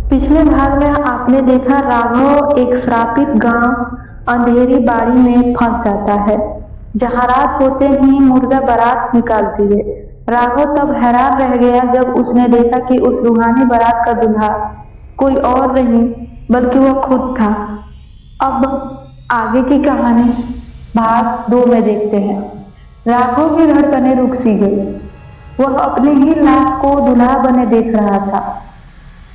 पिछले भाग में आपने देखा राघव एक श्रापित गांव अंधेरी बाड़ी में फंस जाता है, जहां रात होते ही मुर्दा बारात निकालती है। राघव तब हैरान रह गया जब उसने देखा कि उस रूहानी बारात का दूल्हा कोई और नहीं बल्कि वह खुद था। अब आगे की कहानी भाग 2 में देखते हैं। राघव की धड़कनें रुक सी गई। वह अपनी ही लाश को दूल्हा बने देख रहा था।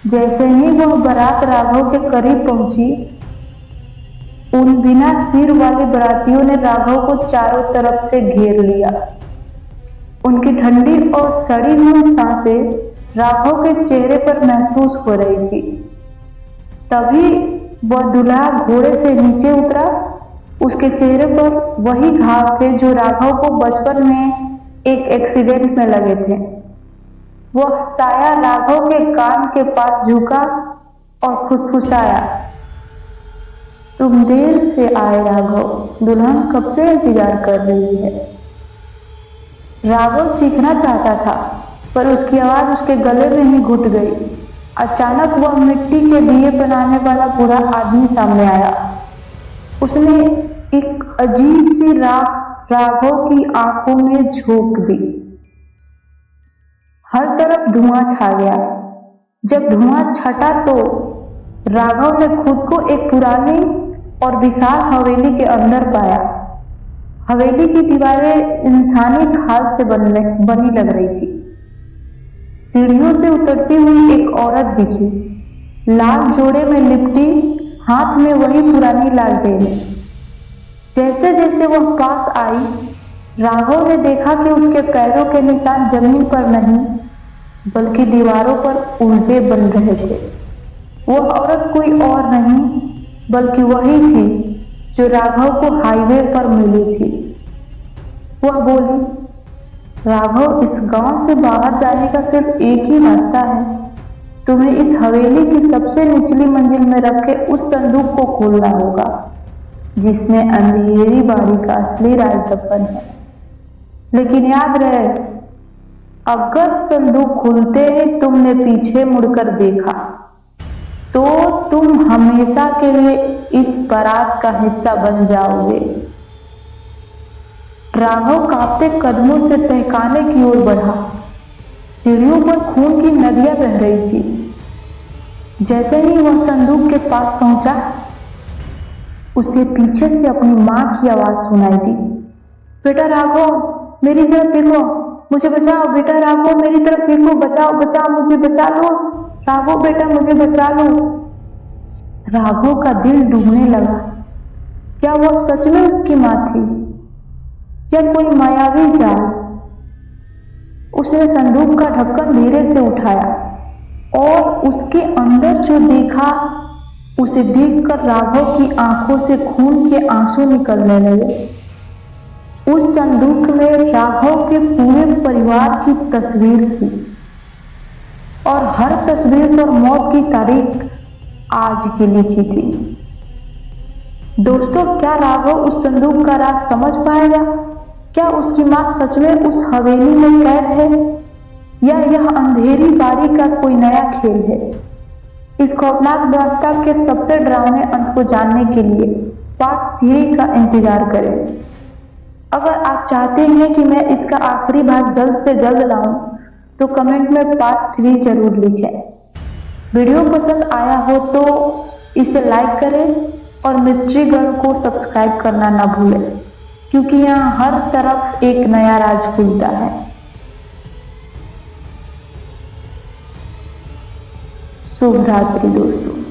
जैसे ही वह बारात राघव के करीब पहुंची, उन बिना सिर वाले बारातियों ने राघव को चारों तरफ से घेर लिया। उनकी ठंडी और सड़ी हुई सांसें राघव के चेहरे पर महसूस हो रही थी। तभी वह दूल्हा घोड़े से नीचे उतरा। उसके चेहरे पर वही घाव थे जो राघव को बचपन में एक एक्सीडेंट में लगे थे। वह साया राघव के कान के पास झुका और फुसफुसाया, तुम देर से आए राघव, दुल्हन कब से इंतजार कर रही है। राघव चीखना चाहता था, पर उसकी आवाज उसके गले में ही घुट गई। अचानक वह मिट्टी के दिए बनाने वाला बूढ़ा आदमी सामने आया। उसने एक अजीब सी राख राघव की आंखों में झोंक दी। हर तरफ धुआं छा गया। जब धुआं छटा तो राघव ने खुद को एक पुरानी और विशाल हवेली के अंदर पाया। हवेली की दीवारें इंसानी खाल से बनी लग रही थी। सीढ़ियों से उतरती हुई एक औरत दिखी, लाल जोड़े में लिपटी, हाथ में वही पुरानी लालटेन। जैसे जैसे वह पास आई, राघव ने देखा कि उसके पैरों के निशान जमीन पर नहीं बल्कि दीवारों पर उल्टे बन रहे थे। वह औरत कोई और नहीं बल्कि वही थी जो राघव को हाईवे पर मिली थी। वह बोली, राघव, इस गांव से बाहर जाने का सिर्फ एक ही रास्ता है। तुम्हें इस हवेली की सबसे निचली मंजिल में रखे उस संदूक को खोलना होगा जिसमें अंधेरी बाड़ी का असली राज दफन है। लेकिन याद रहे, अगर संदूक खुलते ही तुमने पीछे मुड़कर देखा तो तुम हमेशा के लिए इस बारात का हिस्सा बन जाओगे। राघव कांपते कदमों से तहखाने की ओर बढ़ा। सीढ़ियों पर खून की नदियां बह रही थी। जैसे ही वह संदूक के पास पहुंचा, उसे पीछे से अपनी मां की आवाज सुनाई दी, बेटा राघव, मेरी तरफ देखो, मुझे बचाओ। बेटा राघव, मेरी तरफ देखो, बचाओ बचाओ, मुझे बचा लो। राघव बेटा, मुझे बचा लो। राघव का दिल डूबने लगा। क्या वह सच में उसकी मां थी या कोई मायावी जाल? उसने संदूक का ढक्कन धीरे से उठाया और उसके अंदर जो देखा उसे देखकर राघव की आंखों से खून के आंसू निकलने लगे। उस संदूक में राघव के पूरे परिवार की तस्वीर थी और हर तस्वीर पर मौत की तारीख आज की लिखी थी। दोस्तों, क्या राघव उस संदूक का राज समझ पाएगा? क्या उसकी मां सच में उस हवेली में कैद है या यह अंधेरी बाड़ी का कोई नया खेल है? इस खौफनाक दास्तां के सबसे डरावने अंत को जानने के लिए पार्ट 3 का इंतजार करें। अगर आप चाहते हैं कि मैं इसका आखिरी भाग जल्द से जल्द लाऊं, तो कमेंट में पार्ट 3 जरूर लिखें। वीडियो पसंद आया हो तो इसे लाइक करें और मिस्ट्री गर्ल को सब्सक्राइब करना ना भूलें, क्योंकि यहाँ हर तरफ एक नया राज खुलता है। शुभ रात्रि दोस्तों।